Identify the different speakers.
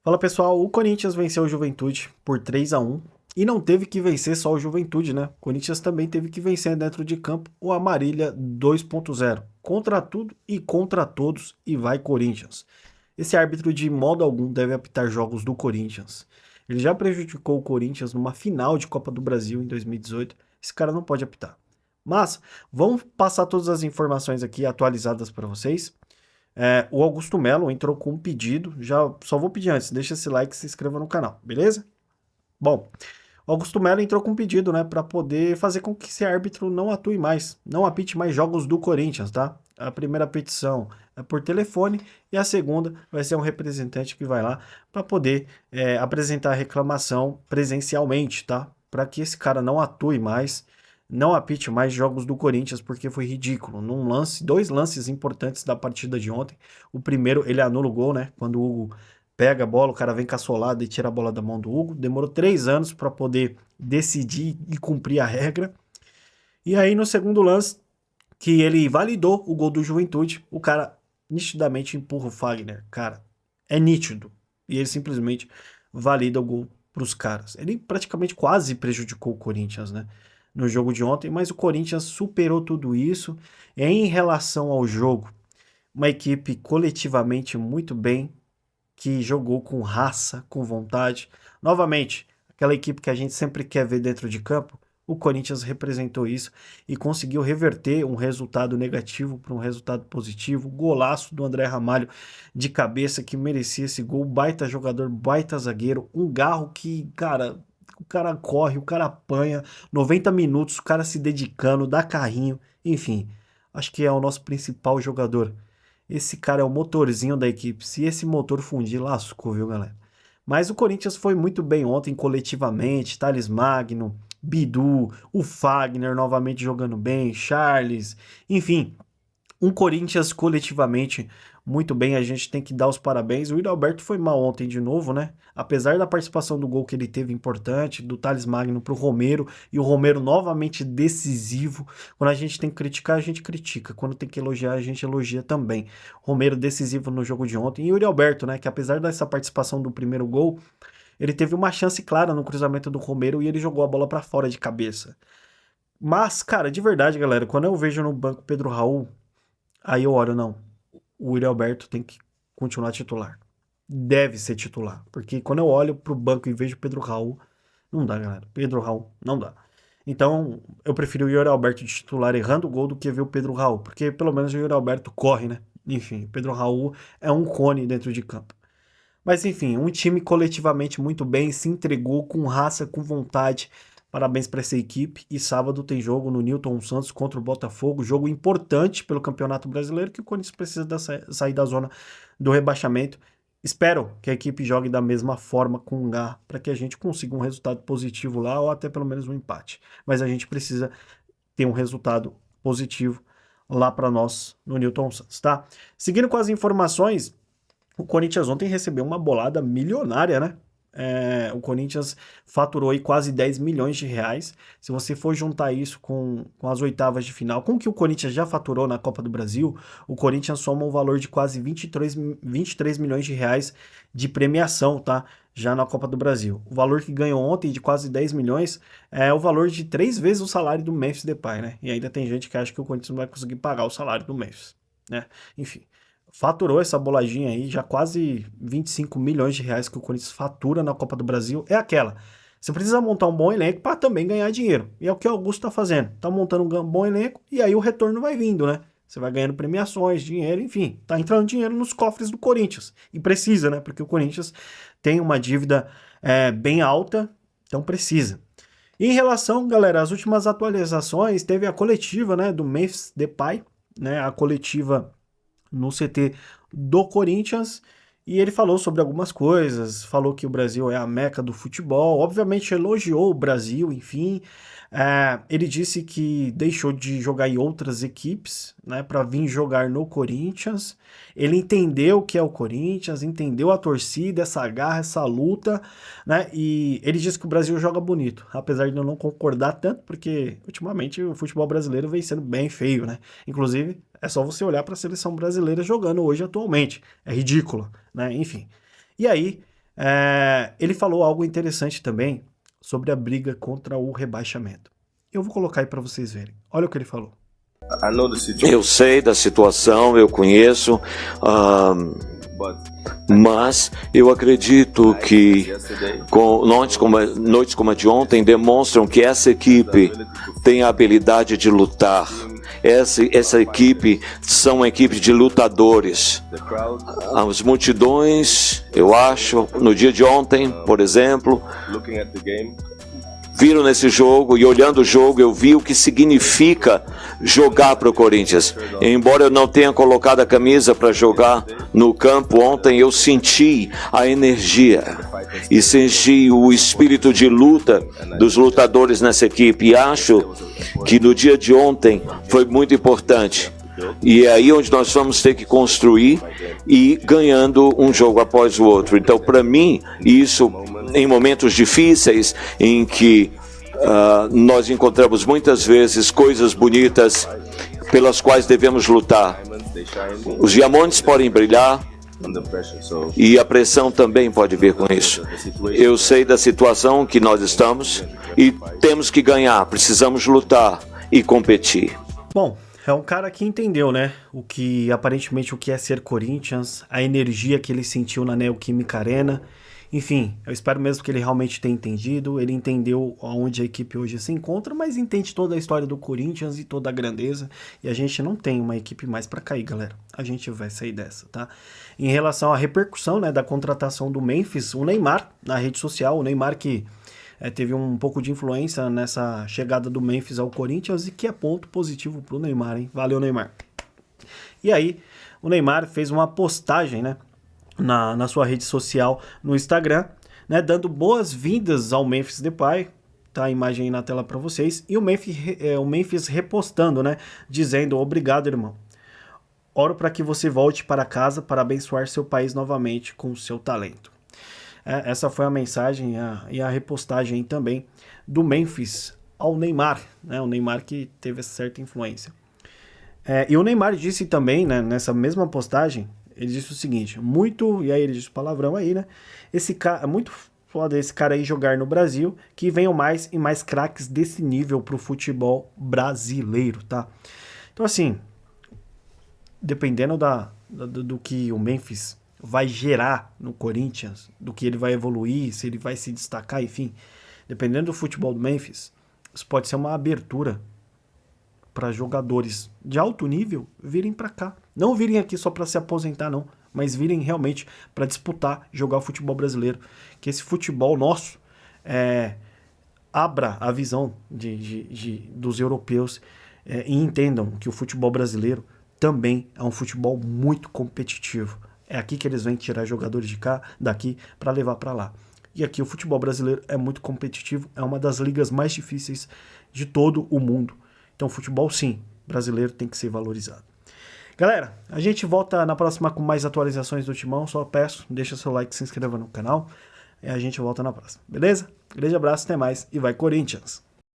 Speaker 1: Fala pessoal, o Corinthians venceu o Juventude por 3-1 e não teve que vencer só o Juventude, né? O Corinthians também teve que vencer dentro de campo o Amarília 2.0. Contra tudo e contra todos e vai Corinthians. Esse árbitro de modo algum deve apitar jogos do Corinthians. Ele já prejudicou o Corinthians numa final de Copa do Brasil em 2018. Esse cara não pode apitar. Mas vamos passar todas as informações aqui atualizadas para vocês. O Augusto Melo entrou com um pedido. Já só vou pedir antes, deixa esse like e se inscreva no canal, beleza? Bom, o Augusto Melo entrou com um pedido, né, para poder fazer com que esse árbitro não atue mais, não apite mais jogos do Corinthians, tá? A primeira petição é por telefone e a segunda vai ser um representante que vai lá para poder apresentar a reclamação presencialmente, tá? Para que esse cara não atue mais, não apite mais jogos do Corinthians, porque foi ridículo. Num lance, dois lances importantes da partida de ontem. O primeiro, ele anula o gol, né? Quando o Hugo pega a bola, o cara vem caçolado e tira a bola da mão do Hugo. Demorou 3 anos para poder decidir e cumprir a regra. E aí, no segundo lance, que ele validou o gol do Juventude, o cara nitidamente empurra o Fagner. Cara, é nítido. E ele simplesmente valida o gol para os caras. Ele praticamente quase prejudicou o Corinthians, né? No jogo de ontem, mas o Corinthians superou tudo isso. Em relação ao jogo, uma equipe coletivamente muito bem, que jogou com raça, com vontade. Novamente, aquela equipe que a gente sempre quer ver dentro de campo, o Corinthians representou isso e conseguiu reverter um resultado negativo para um resultado positivo. Golaço do André Ramalho de cabeça que merecia esse gol. Baita jogador, baita zagueiro. Um Garro que, cara, o cara corre, o cara apanha. 90 minutos, o cara se dedicando, dá carrinho. Enfim, acho que é o nosso principal jogador. Esse cara é o motorzinho da equipe. Se esse motor fundir, lascou, viu, galera? Mas o Corinthians foi muito bem ontem coletivamente. Thales Magno, Bidu, o Fagner novamente jogando bem, Charles, enfim, um Corinthians coletivamente muito bem, a gente tem que dar os parabéns. O Yuri Alberto foi mal ontem de novo, né? Apesar da participação do gol que ele teve importante, do Thales Magno pro Romero, e o Romero novamente decisivo. Quando a gente tem que criticar, a gente critica. Quando tem que elogiar, a gente elogia também. Romero decisivo no jogo de ontem. E o Yuri Alberto, né? Que apesar dessa participação do primeiro gol, ele teve uma chance clara no cruzamento do Romero e ele jogou a bola para fora de cabeça. Mas, cara, de verdade, galera, quando eu vejo no banco Pedro Raul, aí eu olho, não. O William Alberto tem que continuar titular. Deve ser titular. Porque quando eu olho pro banco e vejo Pedro Raul, não dá, galera. Pedro Raul, não dá. Então, eu prefiro o Yuri Alberto de titular errando o gol do que ver o Pedro Raul. Porque pelo menos o Yuri Alberto corre, né? Enfim, o Pedro Raul é um cone dentro de campo. Mas enfim, um time coletivamente muito bem, se entregou com raça, com vontade. Parabéns para essa equipe. E sábado tem jogo no Newton Santos contra o Botafogo, jogo importante pelo Campeonato Brasileiro, que o Corinthians precisa sair da zona do rebaixamento. Espero que a equipe jogue da mesma forma, com garra, para que a gente consiga um resultado positivo lá, ou até pelo menos um empate. Mas a gente precisa ter um resultado positivo lá para nós no Newton Santos, tá? Seguindo com as informações, o Corinthians ontem recebeu uma bolada milionária, né? O Corinthians faturou aí quase 10 milhões de reais. Se você for juntar isso com as oitavas de final, com o que o Corinthians já faturou na Copa do Brasil, o Corinthians soma um valor de quase 23 milhões de reais de premiação, tá? Já na Copa do Brasil. O valor que ganhou ontem de quase 10 milhões é o valor de 3 vezes o salário do Memphis Depay, né? E ainda tem gente que acha que o Corinthians não vai conseguir pagar o salário do Memphis, né? Enfim, faturou essa boladinha aí, já quase 25 milhões de reais que o Corinthians fatura na Copa do Brasil. É aquela. Você precisa montar um bom elenco para também ganhar dinheiro. E é o que o Augusto está fazendo. Tá montando um bom elenco e aí o retorno vai vindo, né? Você vai ganhando premiações, dinheiro, enfim. Tá entrando dinheiro nos cofres do Corinthians. E precisa, né? Porque o Corinthians tem uma dívida bem alta, então precisa. E em relação, galera, às últimas atualizações, teve a coletiva, né, do Memphis Depay, né, a coletiva no CT do Corinthians, e ele falou sobre algumas coisas, falou que o Brasil é a meca do futebol, obviamente elogiou o Brasil, enfim. Ele disse que deixou de jogar em outras equipes, né, para vir jogar no Corinthians. Ele entendeu o que é o Corinthians, entendeu a torcida, essa garra, essa luta, né? E ele disse que o Brasil joga bonito, apesar de eu não concordar tanto, porque ultimamente o futebol brasileiro vem sendo bem feio, né? Inclusive, é só você olhar para a seleção brasileira jogando hoje atualmente. É ridículo, né? Enfim. E aí, Ele falou algo interessante também sobre a briga contra o rebaixamento. Eu vou colocar aí para vocês verem. Olha o que ele falou.
Speaker 2: Eu sei da situação, eu conheço, mas eu acredito que noites como a de ontem demonstram que essa equipe tem a habilidade de lutar. Essa equipe são uma equipe de lutadores. As multidões, eu acho, no dia de ontem, por exemplo, viram nesse jogo e olhando o jogo eu vi o que significa jogar para o Corinthians. Embora eu não tenha colocado a camisa para jogar no campo ontem, eu senti a energia e senti o espírito de luta dos lutadores nessa equipe. E acho que no dia de ontem foi muito importante. E é aí onde nós vamos ter que construir e ganhando um jogo após o outro. Então, para mim, isso em momentos difíceis em que nós encontramos muitas vezes coisas bonitas pelas quais devemos lutar. Os diamantes podem brilhar e a pressão também pode vir com isso. Eu sei da situação que nós estamos e temos que ganhar, precisamos lutar e competir.
Speaker 1: Bom, é um cara que entendeu, né? Aparentemente o que é ser Corinthians, a energia que ele sentiu na Neoquímica Arena. Enfim, eu espero mesmo que ele realmente tenha entendido. Ele entendeu onde a equipe hoje se encontra, mas entende toda a história do Corinthians e toda a grandeza. E a gente não tem uma equipe mais para cair, galera. A gente vai sair dessa, tá? Em relação à repercussão, né, da contratação do Memphis, o Neymar, na rede social, o Neymar que teve um pouco de influência nessa chegada do Memphis ao Corinthians e que é ponto positivo pro Neymar, hein? Valeu, Neymar. E aí, o Neymar fez uma postagem, né, na sua rede social no Instagram, né, dando boas-vindas ao Memphis Depay. Tá a imagem aí na tela para vocês. E o Memphis repostando, né, dizendo: obrigado, irmão. Oro para que você volte para casa para abençoar seu país novamente com o seu talento. Essa foi a mensagem e a repostagem também do Memphis ao Neymar, né, o Neymar que teve essa certa influência. E o Neymar disse também, né, nessa mesma postagem, ele disse o seguinte: e aí ele disse palavrão aí, né? É muito foda esse cara aí jogar no Brasil, que venham mais e mais craques desse nível pro futebol brasileiro, tá? Então, assim, dependendo do que o Memphis vai gerar no Corinthians, do que ele vai evoluir, se ele vai se destacar, enfim, dependendo do futebol do Memphis, isso pode ser uma abertura para jogadores de alto nível virem para cá. Não virem aqui só para se aposentar, não, mas virem realmente para disputar, jogar o futebol brasileiro. Que esse futebol nosso abra a visão dos europeus e entendam que o futebol brasileiro também é um futebol muito competitivo. É aqui que eles vêm tirar jogadores daqui para levar para lá. E aqui o futebol brasileiro é muito competitivo, é uma das ligas mais difíceis de todo o mundo. Então, futebol, sim, brasileiro tem que ser valorizado. Galera, a gente volta na próxima com mais atualizações do Timão. Só peço, deixa seu like, se inscreva no canal. E a gente volta na próxima, beleza? Grande abraço, até mais e vai Corinthians!